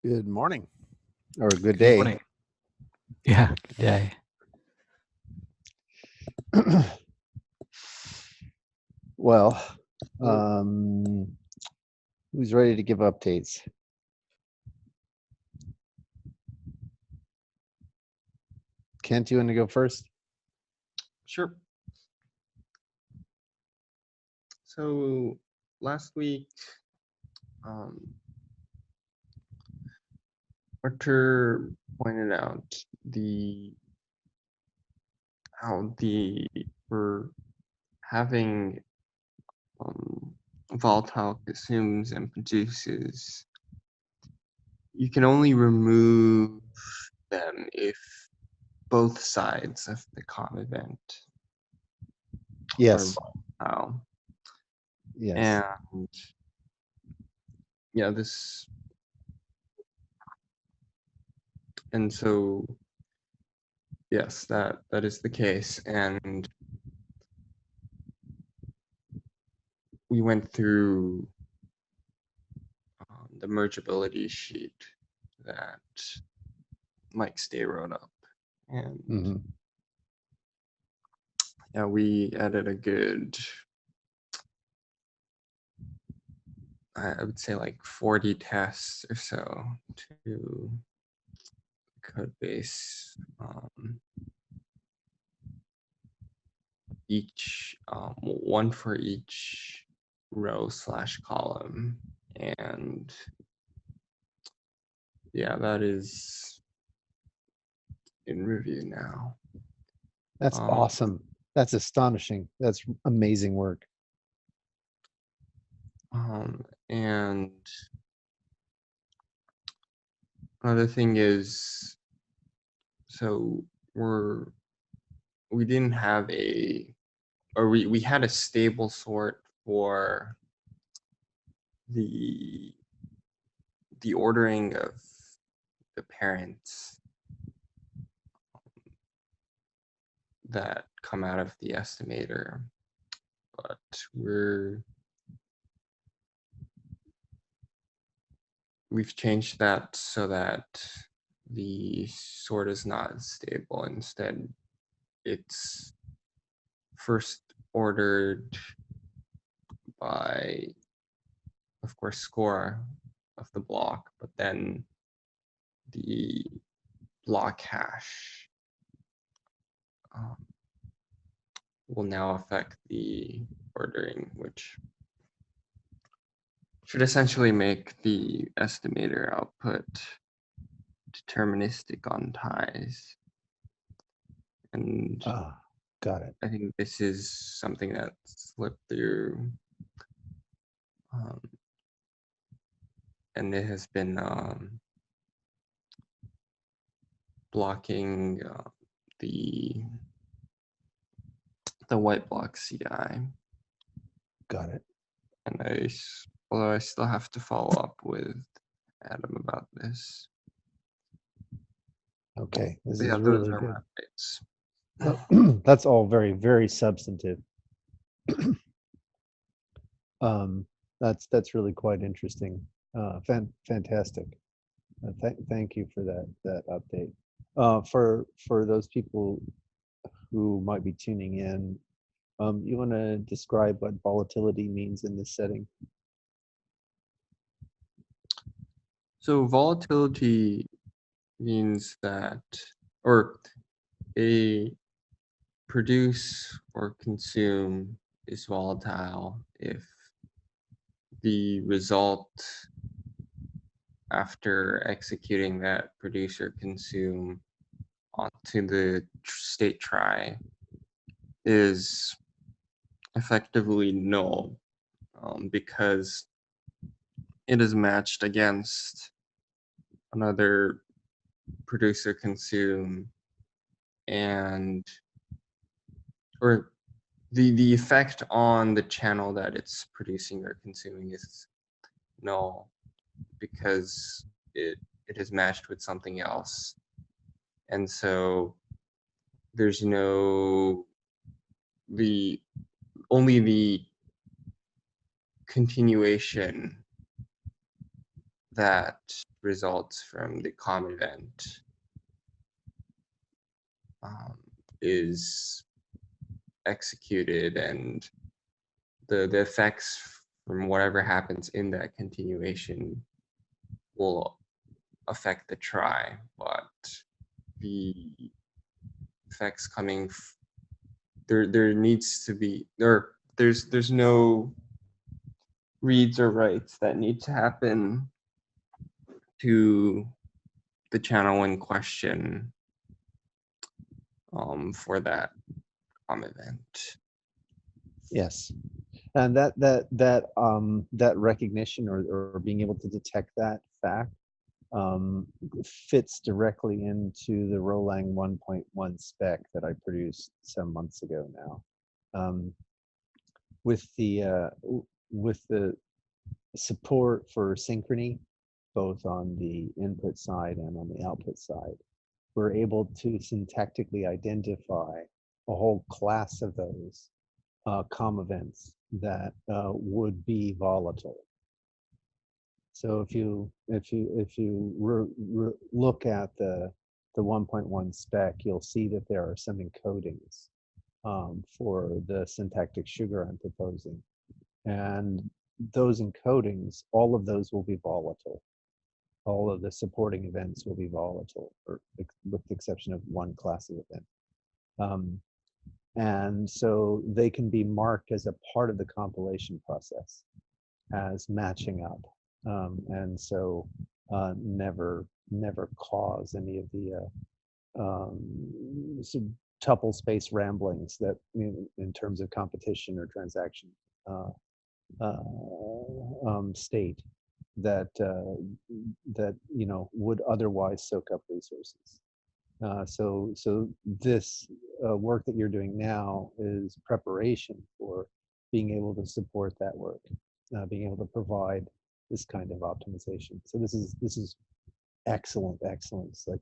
Good morning, or good Good day. morning. Yeah, good day. Well, um, who's ready to give updates? Kent, you want to go first? Sure. So last week, Arthur pointed out how we're having volatile consumes and produces. You can only remove them if both sides of the COM event Yes. are volatile. Yes. And yeah, this, and so yes, that is the case. And we went through the mergeability sheet that Mike Stay wrote up, and yeah, we added a good, I would say like 40 tests or so to code base. Each one for each row / column, and yeah, that is in review now. That's awesome. That's astonishing. That's amazing work. And another thing is, so we didn't have we had a stable sort for the ordering of the parents that come out of the estimator, but we've changed that so that the sort is not stable. Instead, it's first ordered by, of course, score of the block, but then the block hash will now affect the ordering, which should essentially make the estimator output deterministic on ties. And got it. I think this is something that slipped through, and it has been blocking the white block CI. Got it. And although I still have to follow up with Adam about this. Okay, this Yeah, is those really are good. my updates. That's all very, very substantive. That's really quite interesting. Fantastic. Thank you for that update. For those people who might be tuning in, you want to describe what volatility means in this setting? So volatility means that, or a produce or consume is volatile if the result after executing that produce or consume onto the state trie is effectively null, because it is matched against another producer consume, and or the effect on the channel that it's producing or consuming is null because it is matched with something else, and so there's only the continuation that results from the COM event is executed, and the effects from whatever happens in that continuation will affect the try, but the effects coming there needs to be there's no reads or writes that need to happen to the channel in question for that event. Yes. And that recognition or being able to detect that fact fits directly into the Rolang 1.1 spec that I produced some months ago now. With the support for synchrony, both on the input side and on the output side, we're able to syntactically identify a whole class of those COM events that would be volatile. So if you look at the 1.1 spec, you'll see that there are some encodings for the syntactic sugar I'm proposing, and those encodings, all of those will be volatile. All of the supporting events will be volatile, or with the exception of one class of event. And so they can be marked as a part of the compilation process as matching up, and so never cause any of the tuple space ramblings that in terms of competition or transaction state that would otherwise soak up resources. So this work that you're doing now is preparation for being able to support that work, being able to provide this kind of optimization. So this is excellent. It's like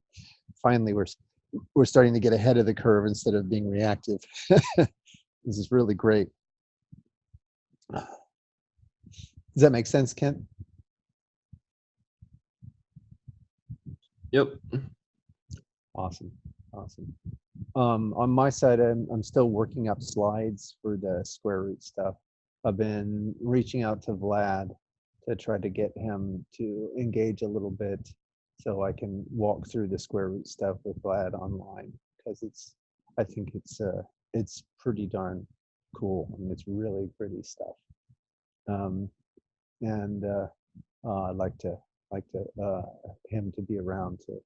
finally we're starting to get ahead of the curve instead of being reactive. This is really great. Does that make sense, Kent? Yep. Awesome. On my side, I'm still working up slides for the square root stuff. I've been reaching out to Vlad to try to get him to engage a little bit so I can walk through the square root stuff with Vlad online, because I think it's pretty darn cool. I mean, it's really pretty stuff. And I'd like him to be around to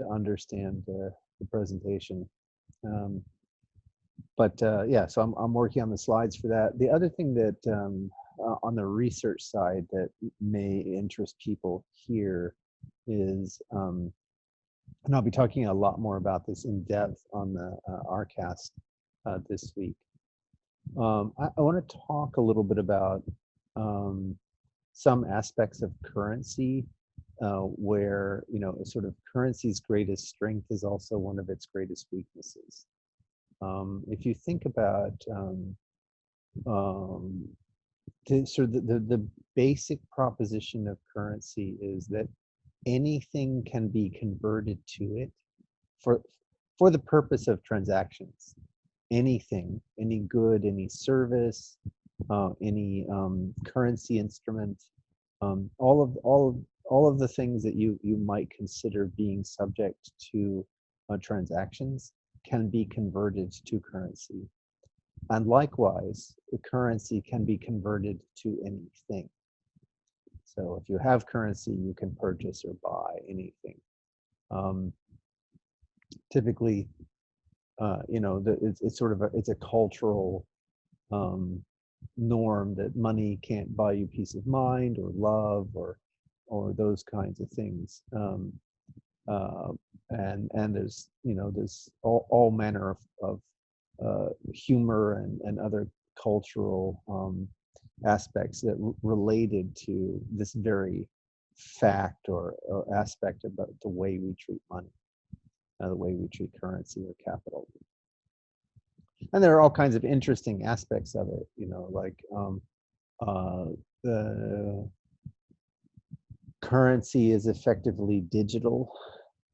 understand the presentation. Yeah, so I'm working on the slides for that. The other thing that on the research side that may interest people here is, and I'll be talking a lot more about this in depth on the RCast this week. I want to talk a little bit about some aspects of currency where sort of currency's greatest strength is also one of its greatest weaknesses. If you think about the basic proposition of currency is that anything can be converted to it for the purpose of transactions. Anything, any good, any service, any currency instrument, all of the things that you might consider being subject to transactions can be converted to currency. And likewise, the currency can be converted to anything. So if you have currency, you can purchase or buy anything. Typically, it's sort of it's a cultural norm that money can't buy you peace of mind or love or those kinds of things. And there's there's all manner of humor and other cultural aspects that related to this very fact or aspect about the way we treat money, the way we treat currency or capital. And there are all kinds of interesting aspects of it, like currency is effectively digital,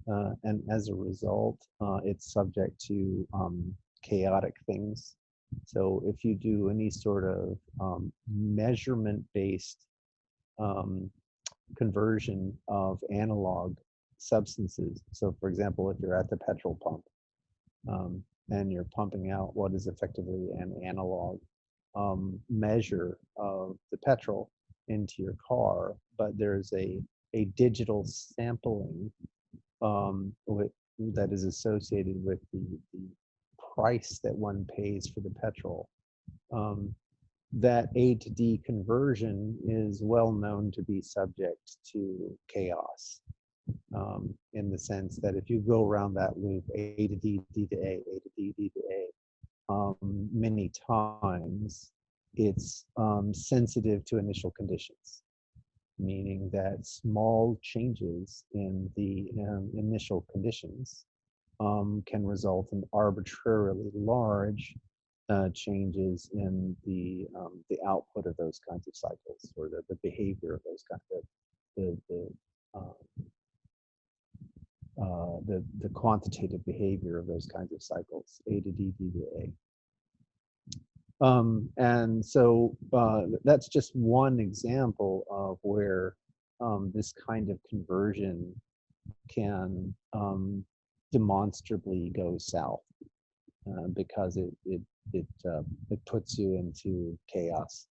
and as a result, it's subject to chaotic things. So if you do any sort of measurement-based conversion of analog substances, so for example, if you're at the petrol pump and you're pumping out what is effectively an analog measure of the petrol into your car, but there's a digital sampling that is associated with the price that one pays for the petrol. That A to D conversion is well known to be subject to chaos, in the sense that if you go around that loop, A to D, D to A, A to D, D to A, many times, it's sensitive to initial conditions, meaning that small changes in the initial conditions can result in arbitrarily large changes in the output of those kinds of cycles, or the behavior of those kinds of the quantitative behavior of those kinds of cycles, A to D, D to A. And so that's just one example of where this kind of conversion can demonstrably go south, because it puts you into chaos.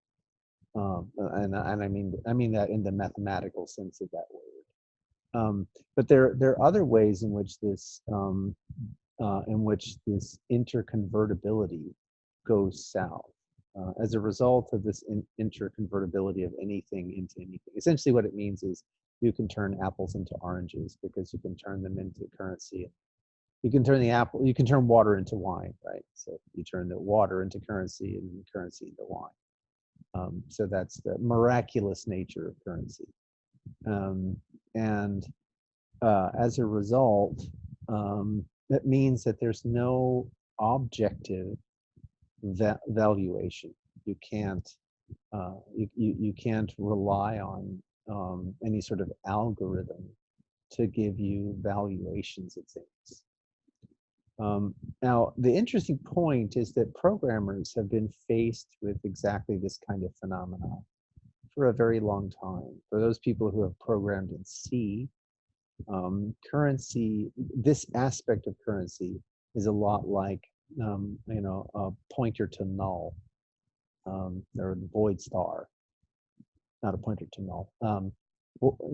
And I mean that in the mathematical sense of that word. But there are other ways in which this interconvertibility goes south as a result of this interconvertibility of anything into anything. Essentially, what it means is you can turn apples into oranges because you can turn them into currency. You can turn water into wine, right? So you turn the water into currency and currency into wine. So that's the miraculous nature of currency. And as a result, that means that there's no objective valuation. You can't you can't rely on any sort of algorithm to give you valuations of things. Now, the interesting point is that programmers have been faced with exactly this kind of phenomena for a very long time. For those people who have programmed in C, currency, this aspect of currency is a lot like, a pointer to null, or void star, not a pointer to null.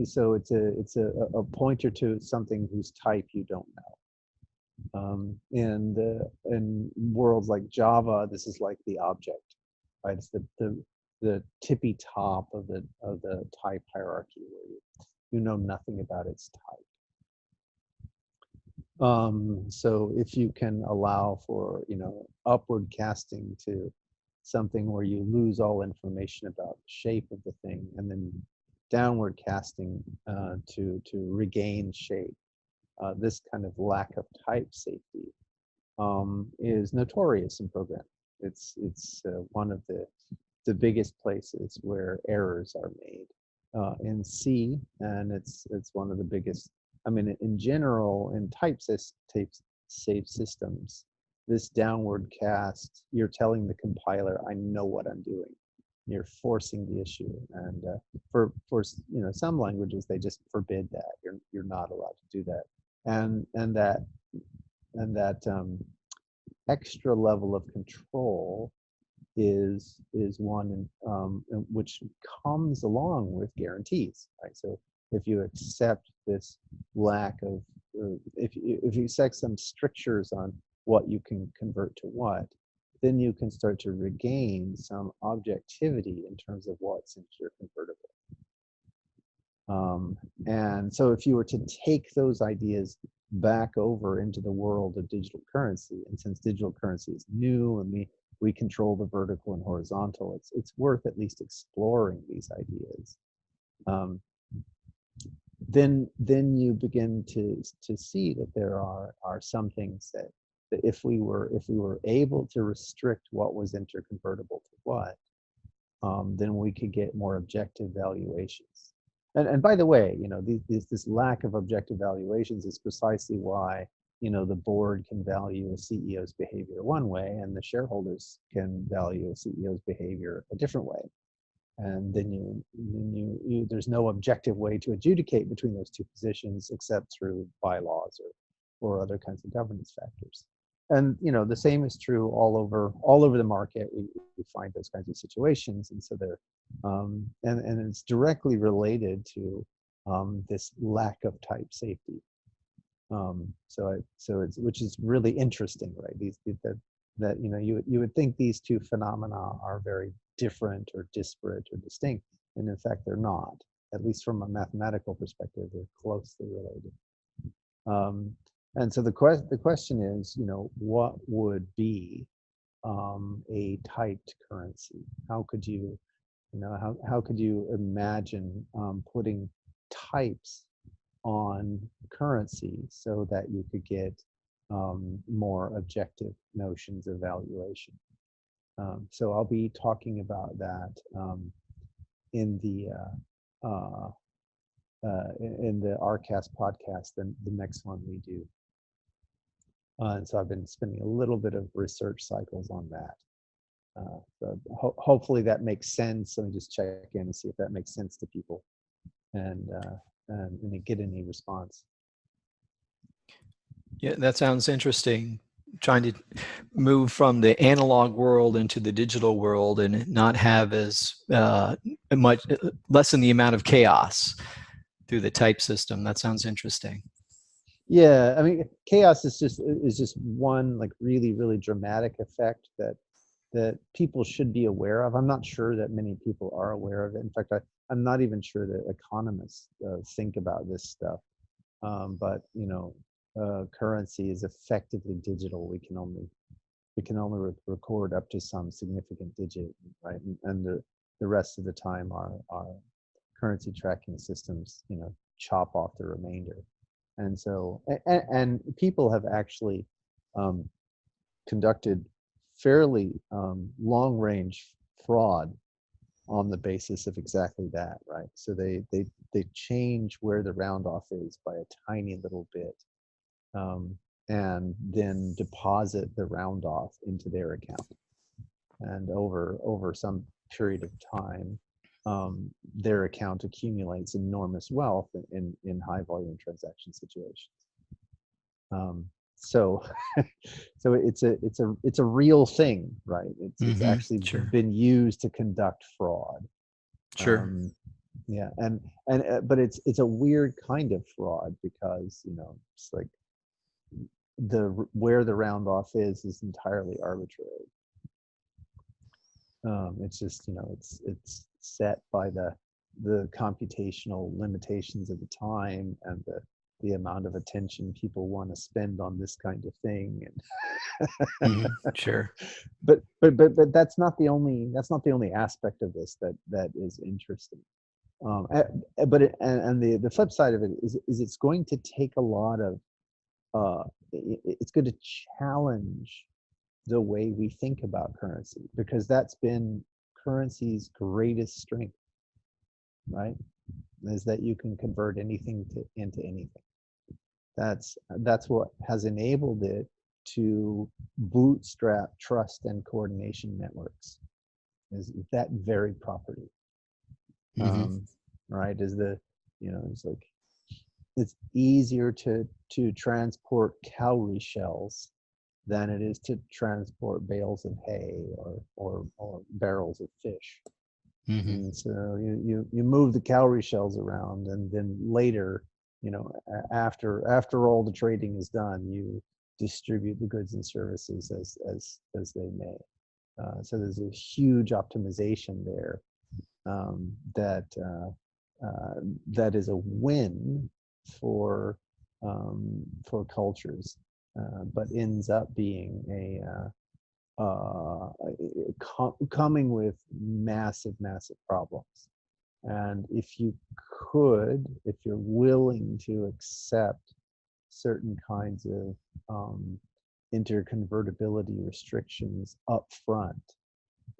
So it's a pointer to something whose type you don't know. In worlds like Java, this is like the object, right? It's the tippy top of the type hierarchy, where you know nothing about its type. So if you can allow for upward casting to something where you lose all information about the shape of the thing, and then downward casting to regain shape, this kind of lack of type safety is notorious in programming. It's one of the biggest places where errors are made in C, and it's one of the biggest. I mean, in general, in type-safe systems, this downward cast, you're telling the compiler, I know what I'm doing. You're forcing the issue, and for some languages, they just forbid that. You're not allowed to do that. And that extra level of control is one which comes along with guarantees, right? So if you accept this lack of, if you set some strictures on what you can convert to what, then you can start to regain some objectivity in terms of what's interconvertible. And so if you were to take those ideas back over into the world of digital currency, and since digital currency is new and we control the vertical and horizontal, it's worth at least exploring these ideas. Then you begin to see that there are some things that if we were able to restrict what was interconvertible to what, then we could get more objective valuations. And by the way, this lack of objective valuations is precisely why, the board can value a CEO's behavior one way and the shareholders can value a CEO's behavior a different way. And then there's no objective way to adjudicate between those two positions except through bylaws or other kinds of governance factors. And the same is true all over the market. We find those kinds of situations, and so they're and it's directly related to this lack of type safety. So it's, which is really interesting, right? That you would think these two phenomena are very different or disparate or distinct, and in fact they're not. At least from a mathematical perspective, they're closely related. And so the question is, what would be a typed currency? How could you, how could you imagine putting types on currency so that you could get more objective notions of valuation? So I'll be talking about that in the RCAST podcast, the next one we do. And so I've been spending a little bit of research cycles on that. So hopefully that makes sense. Let me just check in and see if that makes sense to people, and get any response. Yeah, that sounds interesting. Trying to move from the analog world into the digital world and not have as much, lessen the amount of chaos through the type system. That sounds interesting. Yeah, I mean, chaos is just one like really dramatic effect that people should be aware of. I'm not sure that many people are aware of it. In fact, I'm not even sure that economists think about this stuff. But currency is effectively digital. We can only record up to some significant digit, right? And the rest of the time, our currency tracking systems, chop off the remainder. And so, and people have actually conducted fairly long-range fraud on the basis of exactly that, right? So they change where the round off is by a tiny little bit, and then deposit the round off into their account. And over some period of time, their account accumulates enormous wealth in high volume transaction situations. So it's a real thing, right? It's actually been used to conduct fraud. Sure. Yeah, but it's a weird kind of fraud because it's like where the round off is entirely arbitrary. It's just it's set by the computational limitations of the time and the amount of attention people want to spend on this kind of thing. And Sure. But that's not the only aspect of this that is interesting. But the flip side of it is it's going to take a lot of it's going to challenge the way we think about currency, because that's been currency's greatest strength, right? Is that you can convert anything into anything. That's what has enabled it to bootstrap trust and coordination networks, is that very property. Right? Is it's like it's easier to transport cowrie shells than it is to transport bales of hay or barrels of fish. And so you move the cowrie shells around, and then later, after all the trading is done, you distribute the goods and services as they may. So there's a huge optimization there that is a win for cultures, but ends up being coming with massive problems. And if you're willing to accept certain kinds of interconvertibility restrictions up front,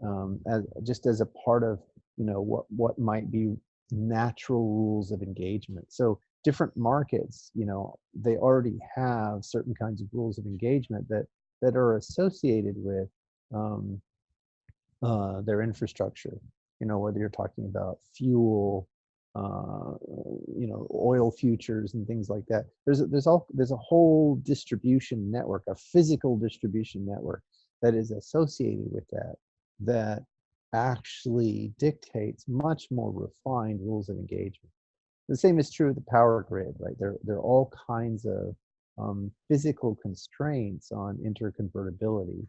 as a part of what might be natural rules of engagement. So different markets, you know, they already have certain kinds of rules of engagement that are associated with um, their infrastructure. You know, whether you're talking about fuel, uh, you know, oil futures and things like that. There's a whole distribution network, a physical distribution network that is associated with that actually dictates much more refined rules of engagement. The same is true of the power grid, right? There are all kinds of physical constraints on interconvertibility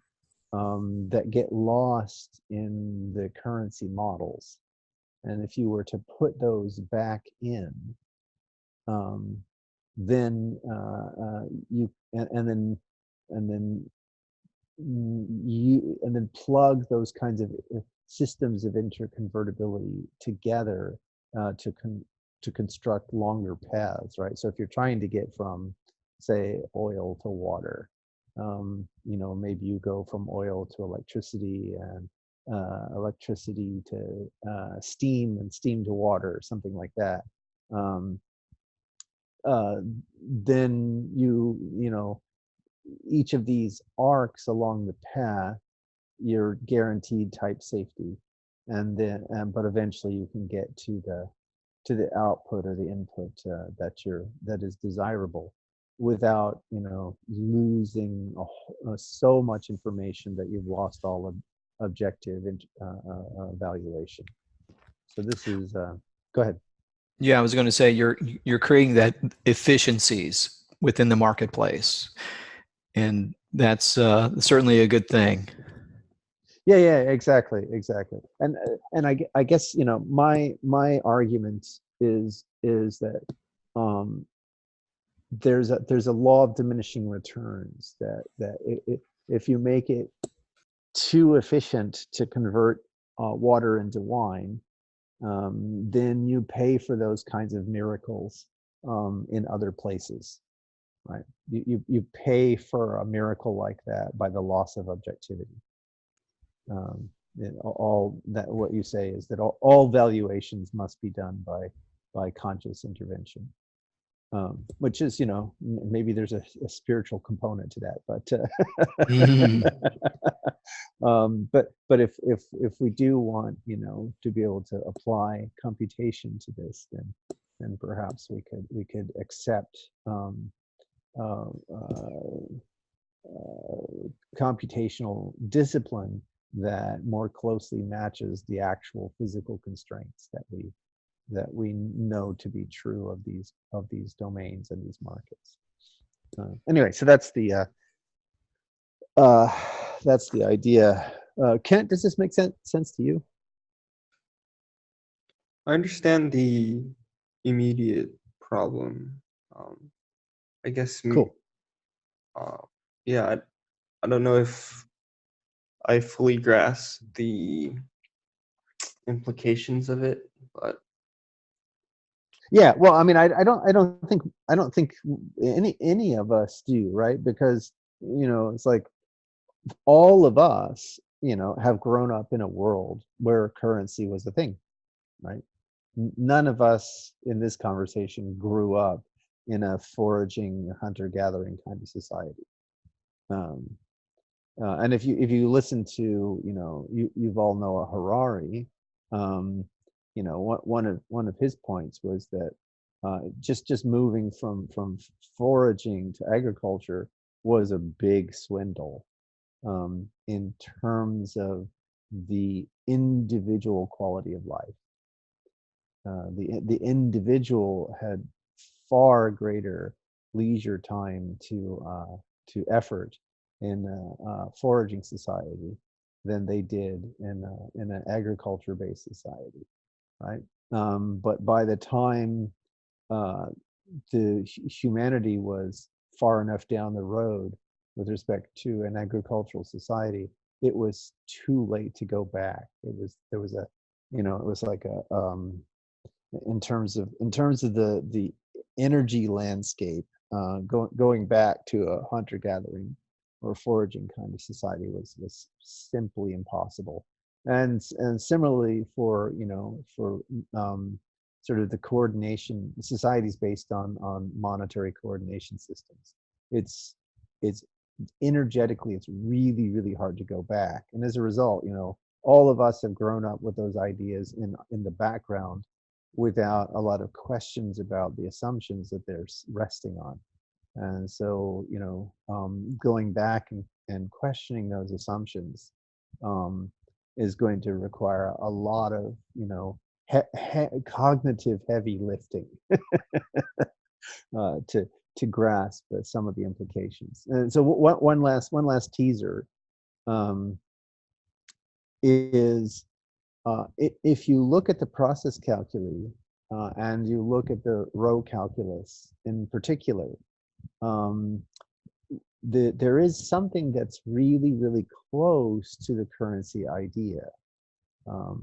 that get lost in the currency models. And if you were to put those back in, um, then you and then you and then plug those kinds of systems of interconvertibility together to construct longer paths, right? So if you're trying to get from, say, oil to water, you know, maybe you go from oil to electricity and electricity to steam and steam to water, something like that. Um, then you know, each of these arcs along the path, you're guaranteed type safety, and then but eventually you can get to the output or the input that is desirable without, you know, losing so much information that you've lost all of objective valuation. So this is go ahead. Yeah, I was going to say you're creating that efficiencies within the marketplace, and that's certainly a good thing. Yeah, exactly. And I guess, you know, my argument is that um, there's a law of diminishing returns that if you make it too efficient to convert water into wine, then you pay for those kinds of miracles in other places, right? You pay for a miracle like that by the loss of objectivity. All that what you say is that all valuations must be done by conscious intervention, which is, you know, maybe there's a spiritual component to that, but if we do want, you know, to be able to apply computation to this, then perhaps we could accept uh, uh, computational discipline that more closely matches the actual physical constraints that we know to be true of these domains and these markets. Anyway, so that's the idea. Kent, does this make sense to you? I understand the immediate problem. I guess Cool. yeah, I don't know if I fully grasp the implications of it, but Yeah, well, I mean, I don't think any of us do, right? Because, you know, it's like all of us, you know, have grown up in a world where currency was a thing, right? None of us in this conversation grew up in a foraging hunter-gathering kind of society. Um, and if you listen to, you know, you've all know a Harari, you know, one of his points was that just moving from foraging to agriculture was a big swindle in terms of the individual quality of life. The individual had far greater leisure time to effort in a foraging society than they did in an agriculture-based society, right? But by the time uh, the humanity was far enough down the road with respect to an agricultural society, it was too late to go back. There was a, you know, it was like a in terms of the energy landscape, going back to a hunter gathering or foraging kind of society was simply impossible. And similarly for, you know, for sort of the coordination. Society's based on monetary coordination systems. It's energetically, it's really, really hard to go back. And as a result, all of us have grown up with those ideas in the background without a lot of questions about the assumptions that they're resting on. And so, going back and questioning those assumptions is going to require a lot of, cognitive heavy lifting to grasp some of the implications. And so, one last teaser is if you look at the process calculi and you look at the row calculus in particular, there is something that's really, really close to the currency idea,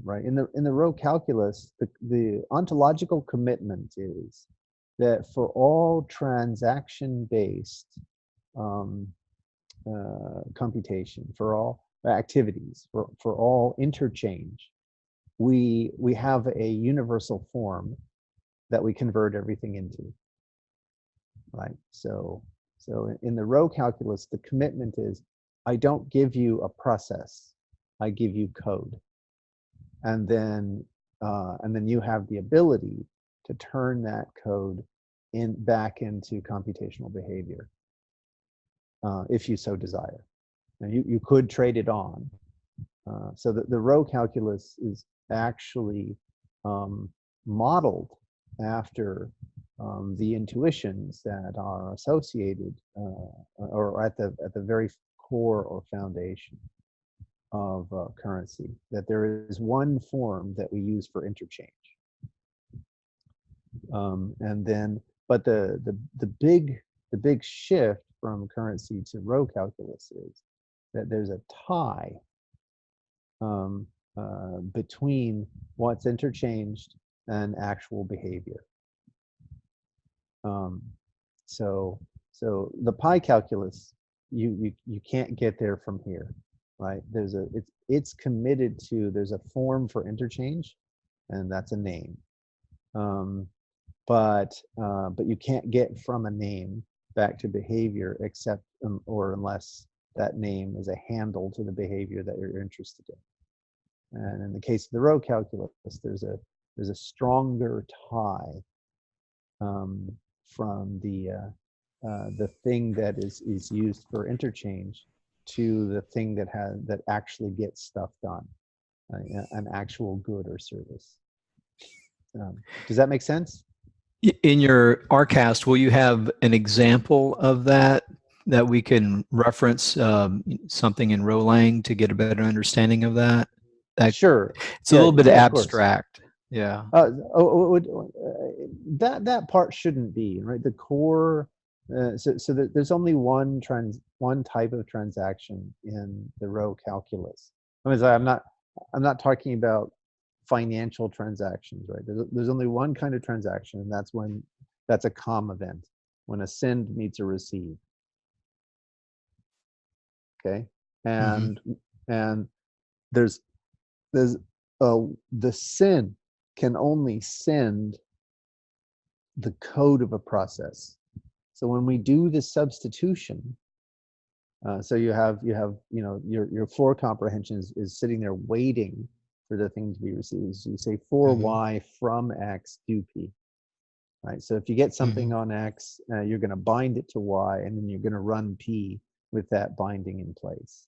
right? In the row calculus, the ontological commitment is that for all transaction-based computation, for all activities, for all interchange, we have a universal form that we convert everything into, right? So in the row calculus, the commitment is, I don't give you a process, I give you code. And then you have the ability to turn that code back into computational behavior, if you so desire. Now you could trade it on. So the row calculus is actually modeled after the intuitions that are associated or at the very core or foundation of currency, that there is one form that we use for interchange. And then, but the big shift from currency to row calculus is that there's a tie between what's interchanged and actual behavior. So the pi calculus, you can't get there from here, right? It's committed to, there's a form for interchange, and that's a name. But you can't get from a name back to behavior except or unless that name is a handle to the behavior that you're interested in. And in the case of the row calculus, there's a stronger tie from the thing that is used for interchange to the thing that actually gets stuff done, an actual good or service. Does that make sense? In your RCast, will you have an example of that we can reference, something in Rolang to get a better understanding of that? Sure. It's a little bit abstract. Yeah. That part shouldn't be, right? The core, so there's only one type of transaction in the row calculus. I mean, I'm not talking about financial transactions, right? There's only one kind of transaction, and that's a COM event, when a send meets a receive. Okay, and there's the send can only send the code of a process. So when we do the substitution, so you have your for comprehension is sitting there waiting for the thing to be received. So you say for y from x do p, right? So if you get something on x, you're going to bind it to y, and then you're going to run p with that binding in place,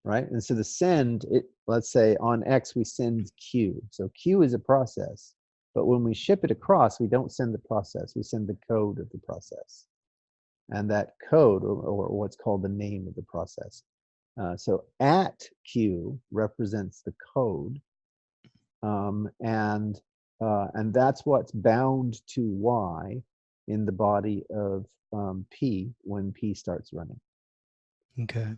right? And so the send, let's say on x we send q. So q is a process, but when we ship it across, we don't send the process, we send the code of the process. And that code, or what's called the name of the process. So at Q represents the code, and that's what's bound to Y in the body of P when P starts running. Okay.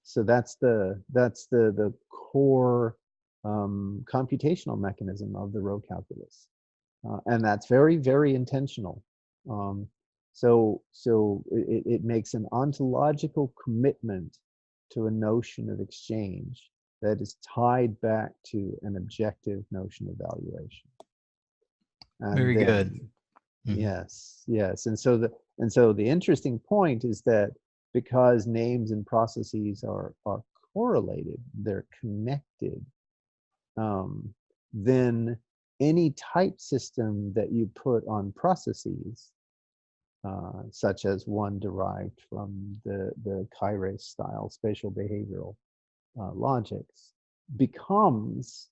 So that's the core computational mechanism of the row calculus, and that's very, very intentional. So it makes an ontological commitment to a notion of exchange that is tied back to an objective notion of valuation. And Very then, good. Mhm. Yes. And so the interesting point is that because names and processes are correlated, they're connected, then any type system that you put on processes, such as one derived from the Kairos style spatial behavioral logics, becomes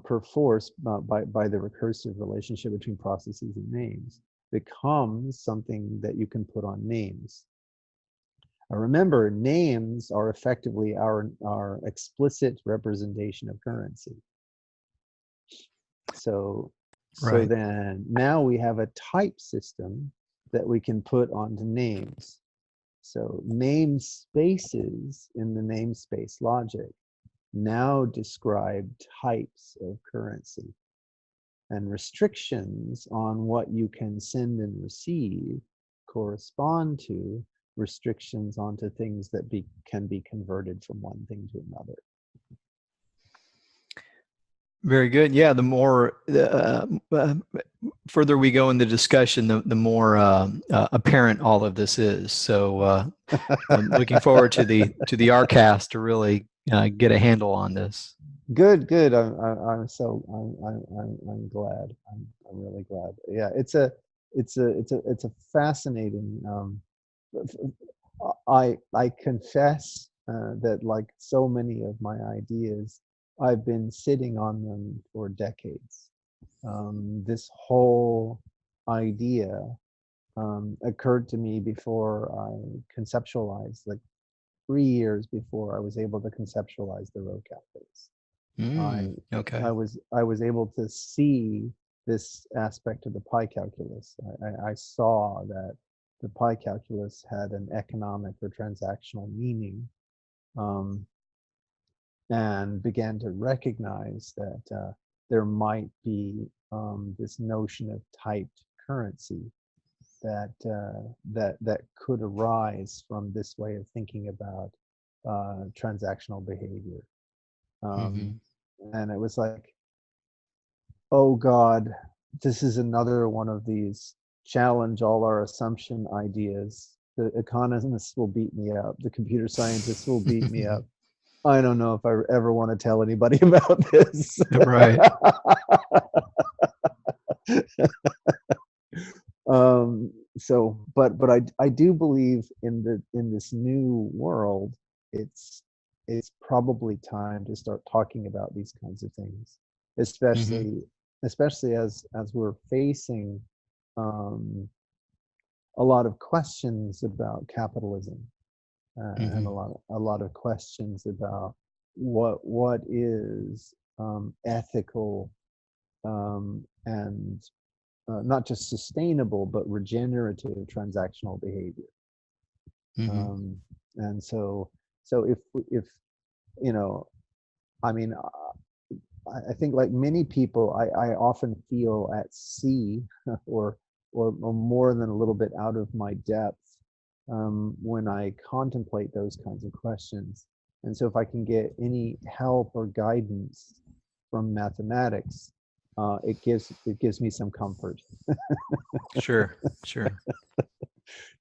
perforce by the recursive relationship between processes and names, becomes something that you can put on names. Remember, names are effectively our explicit representation of currency. So Right. then now we have a type system that we can put onto names. So namespaces in the namespace logic now describe types of currency, and restrictions on what you can send and receive correspond to restrictions onto things that can be converted from one thing to another. Very good. Yeah, the more further we go in the discussion, the more apparent all of this is. So I'm looking forward to the RCast to really get a handle on this. Good. I'm glad. I'm really glad. Yeah, it's a fascinating. I confess that, like so many of my ideas, I've been sitting on them for decades. This whole idea occurred to me before I conceptualized, like 3 years before I was able to conceptualize the row calculus. Okay. I was able to see this aspect of the pi calculus. I saw that the pi calculus had an economic or transactional meaning, and began to recognize that there might be this notion of typed currency that could arise from this way of thinking about transactional behavior. And it was like, oh God, this is another one of these challenge all our assumption ideas. The economists will beat me up. The computer scientists will beat me up. I don't know if I ever want to tell anybody about this. Right. But I do believe in this new world, it's probably time to start talking about these kinds of things, especially as we're facing a lot of questions about capitalism, and a lot of questions about what is ethical, and not just sustainable but regenerative transactional behavior. And so if you know, I mean, I think, like many people, I often feel at sea or more than a little bit out of my depth when I contemplate those kinds of questions. And so if I can get any help or guidance from mathematics, it gives me some comfort. Sure.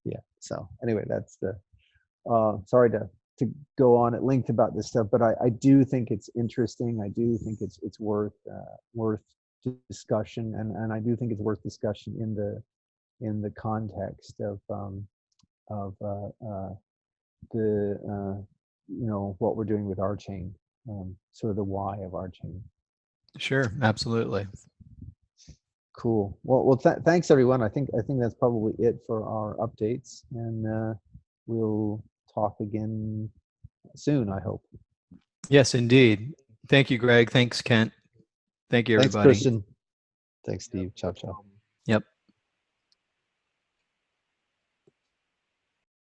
Yeah. So anyway, that's the sorry to go on at length about this stuff, but I do think it's interesting. I do think it's worth discussion, and I do think it's worth discussion in the context of the what we're doing with our chain, sort of the why of our chain. Sure. Absolutely. Cool. Well, thanks everyone. I think that's probably it for our updates, and we'll talk again soon, I hope. Yes, indeed. Thank you, Greg. Thanks, Kent. Thank you, Thanks, everybody. Christian. Thanks, Steve. Ciao, ciao. Yep.